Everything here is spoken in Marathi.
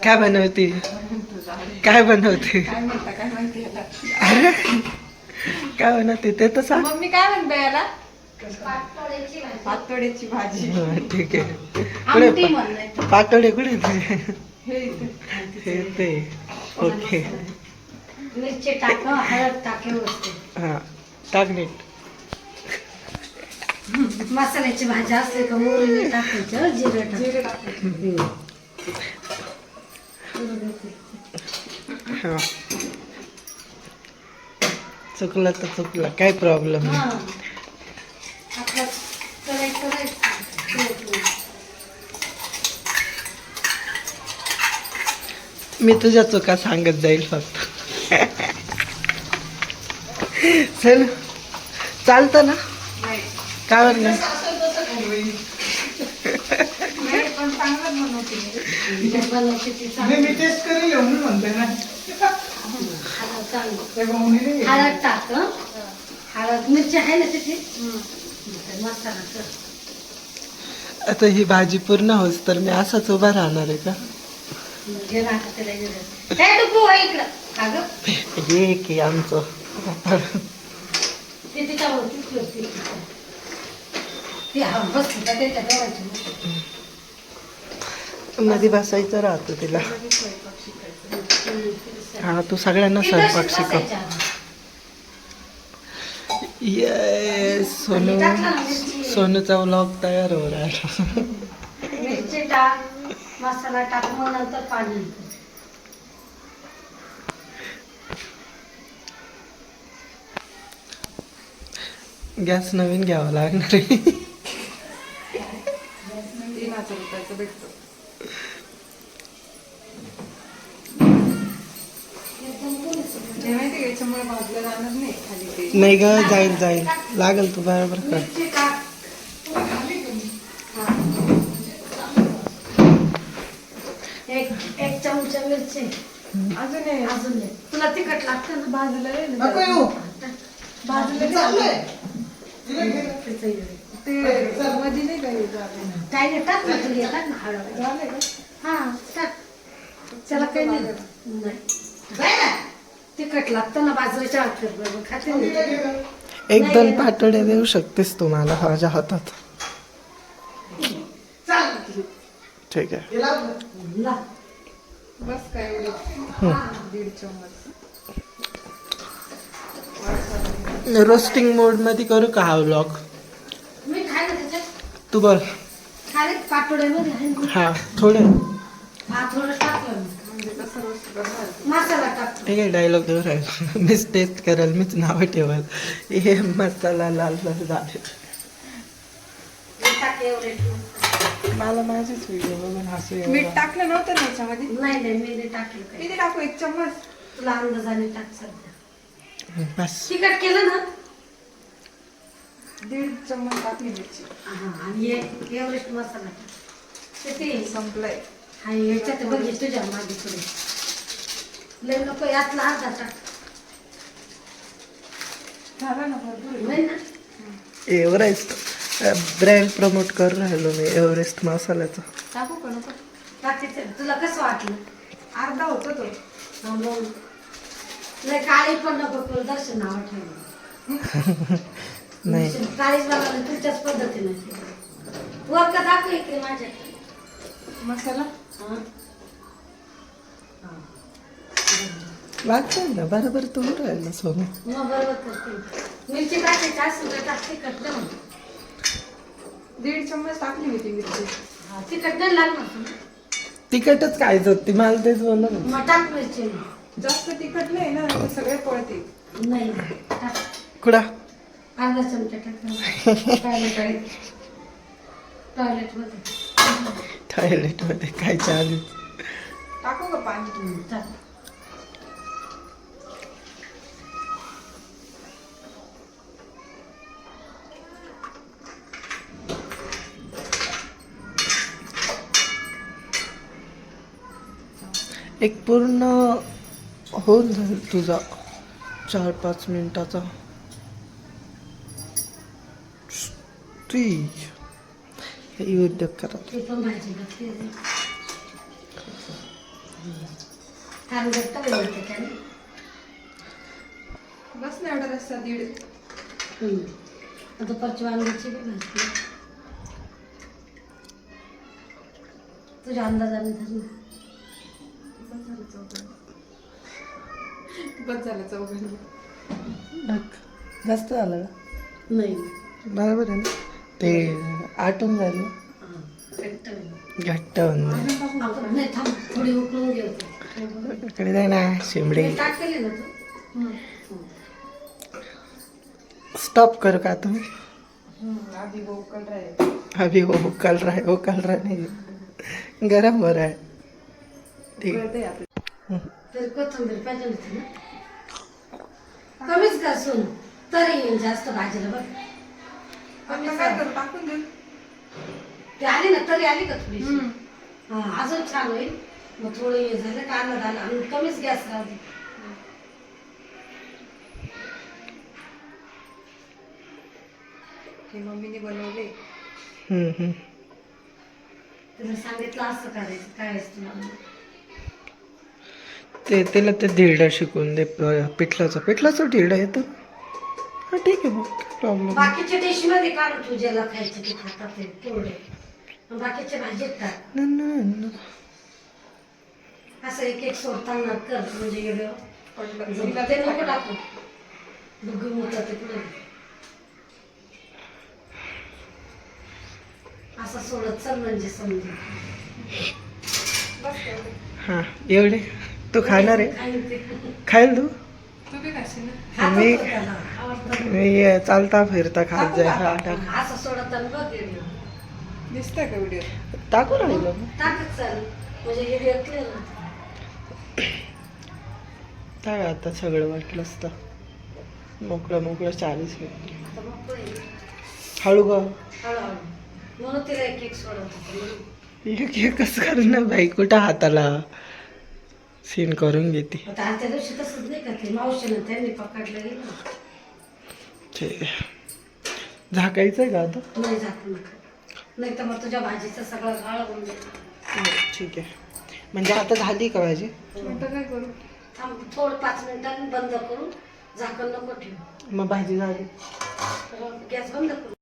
काय बनवते काय बनवते अरे काय बनवते ते तर सांग. मम्मी काय म्हणते याला? पातोड्याची भाजी. ठीक आहे. कुठे पातोडे कुठे हे ते ओके. मिरची टाक, हळद टाक, हा टाक नीट. मसाल्याची भाजी असते का मोहरी टाकायचं, जिरं टाकायचं. हा चुकलं तर चुकलं, काय प्रॉब्लेम नाही. आपलं करायचं. मी तुझ्या चुका सांगत जाईल फक्त. चल चालतं ना. काय म्हणलं मी टेस्ट करेल म्हणून म्हणते ना. हळद टाक, हळद मिरची आहे ना तिथे मसाला. आता ही भाजी पूर्ण होस तर मी असाच उभा राहणार आहे का? हे की आमचं मध्ये बसायचं राहतं तिला. हा तू सगळ्यांना स्वयंपाक शिकव. येस सोनू, सोनूचा व्लॉग तयार हो रहा है. मिरची टाक, मसाला टाक, मग नंतर पाणी. गॅस नवीन घ्यावा लागणार आहे. 3,000 रुपयाचं भेटतो. माहिती याच्यामुळे भाजलं जाणार नाही खाली ते. नाही ग, जाईल जाईल लागल तू बरोबर कर. मिरची टाक. एक चमचा मिरची अजून तुला तिखट लागतं ना. भाजलं ते मध्ये नाही काही झालं. काही नाही टाक ना, तुला टाक ना हळद. झालंय का? हा टाक, त्याला काही नाही. तिखट लागतं ना बाजरीच्या हात बरोबर खाते ना. एक दोन पाटोड्या देऊ शकतेस तू मला माझ्या हातात. ठीक आहे. ला. बस काय एवढं 1.5 चम्मच. रोस्टिंग मोड मध्ये करू का हा व्लॉग? मी खायला त्याच्यात तू बोल. खाली पाटोड्यामध्ये आहे ना. हा थोडं. हा थोडं टाकलं मी. म्हणजे कसं रोस्ट करणार? मसाला टाक. ठीक आहे. डायलॉग देऊ राहील. मीच टेस्ट करेल, मीच नाव ठेवाल. हे मसाला लाल लाल झाले. टाक एवढे. मला माझीच व्हिडिओ बघून हसू मीठ येईल. टाकलं नव्हतं ना याच्यामध्ये? नाही मी नाही टाकलं काही. किती टाकू? 1 चम्मच. तुला अंदाजाने टाक सध्या. बस. तिखट केलं ना. 1.5 चम्मच टाकली मिरची. हा आणि एवढेच मसाला टाक. किती संपलंय. हा याच्यात बघित तुझ्या मागे पुढे लय नको, यातला अर्धा टाक. झालं ना भरपूर. नाही ना. एव्हरेस्ट ब्रँड प्रमोट कर राहिलो मी, एव्हरेस्ट मसाल्याचा. टाकू का नको? टाकायचं. तुला कसं वाटलं? अर्धा होतो तो. हा मग लय काळी पण नको करू, दर्शन नाव ठेवलं. नाही काळीच बघायला तुझ्याच पद्धतीने वर का दाखव इकडे माझ्या. मसाला हा. वाटतंय ना बरोबर तू राहिला सोनू. मग बरोबर करते. मिरची टाकायची असेल तर टाक, तिखट नाही म्हणून. 1.5 चम्मच टाकली होती मिरची. हा तिखट नाही लागणार. तिखटच खायचं होती मला, तेच बोललं ना. मग टाक मिरची. जास्त तिखट नाही ना, ते सगळे पळते. नाही टाक. कुडा अर्धा चमचा टाक. टॉयलेट मध्ये. टॉयलेट मध्ये खायच्या आधी. टाकू का पाणी? टाक. एक पूर्ण होऊन जाईल तुझा 4-5 मिनिटाचा. ती काही उद्योग करत. ती पण भाजी घातली आहे. कारण घट्ट बनवते त्याने. बस ना एवढा रस्ता दीड. दुपारची वांग्याची बी भाजी. तुझ्या अंदाजाने धर ना. बस झालं चौघांनी. जास्त झालं का? नाही बरोबर आहे ना ते आटून झालं घट्ट होईल. घट्ट होऊन जाईल. आपण नाही थांब थोडी उकळून घेऊ. इकडे जाय ना शिमडे. टाकले ना तू. स्टॉप करू का तुम्ही? आधी भोकल राहील. अभी वो कल रहा नहीं गरम हो रहा है. ठीक कळतंय आता. तरी कोथिंबीर पाहिजे होती ना. कमीच कर सोनू तरी येईल जास्त भाजीला बघ. आता काय करू टाकून देऊ. ते आली ना तरी आली का थोडीशी. हा अजून छान होईल. मग थोडं हे झालं का आणलं झालं आणि कमीच गॅस राहते. हे मम्मीने बनवले. तिला सांगितलं असं करायचं काय असतं तुला. ते त्याला ते धिरडं शिकून दे पिठलाचं धिरडं येतं. हा ठीक आहे मग प्रॉब्लेम. बाकीच्या डिश मध्ये काढून तू ज्याला खायचं ते खातात ते कोरडे. बाकीच्या भाजीत टाक. असं एक एक सोडताना कर म्हणजे एवढं पडलं. ते नको टाकू. दुग्गम होतं ते पुढे. असं सोडत चल म्हणजे समजेल. बस तेवढं. हां एवढे तू खाणार आहे? खाईन ते. खायला तू? तू बी खाशील ना. खातो मी- तो त्याला, आवडतं. मी चालता फिरता खात टाकू जाय. का? हा टाक. असं सोडत बघ व्हिडिओ. दिसतंय का व्हिडिओ? टाकू राहिलो टाकत चाल म्हणजे व्हिडिओ क्लिअर होतो. टाक आता सगळं वाटलं असतं. मोकळं 40 मिनिट. आता मग पुढे हळू ग. हळूहळू म्हणून तिला एक एक सोडत होतं. एक एकच कर ना बाई. कुठं हाताला सीन करून घेते. आता आजच्या दिवशी तसंच नाही का ते मावशीनं त्यांनी पकडलं गेलं. ठीक आहे. झाकायचं आहे का आता? नाही झाकू नका. नाही तर मग तुझ्या भाजीचं सगळं गाळ होऊन जाईल. ठीक आहे. म्हणजे आता झाली का भाजी? आता काय करू? थांब थोडं 5 मिनिटांनी बंद करून झाकण नको ठेवू. मग भाजी झाली. गॅस बंद करू.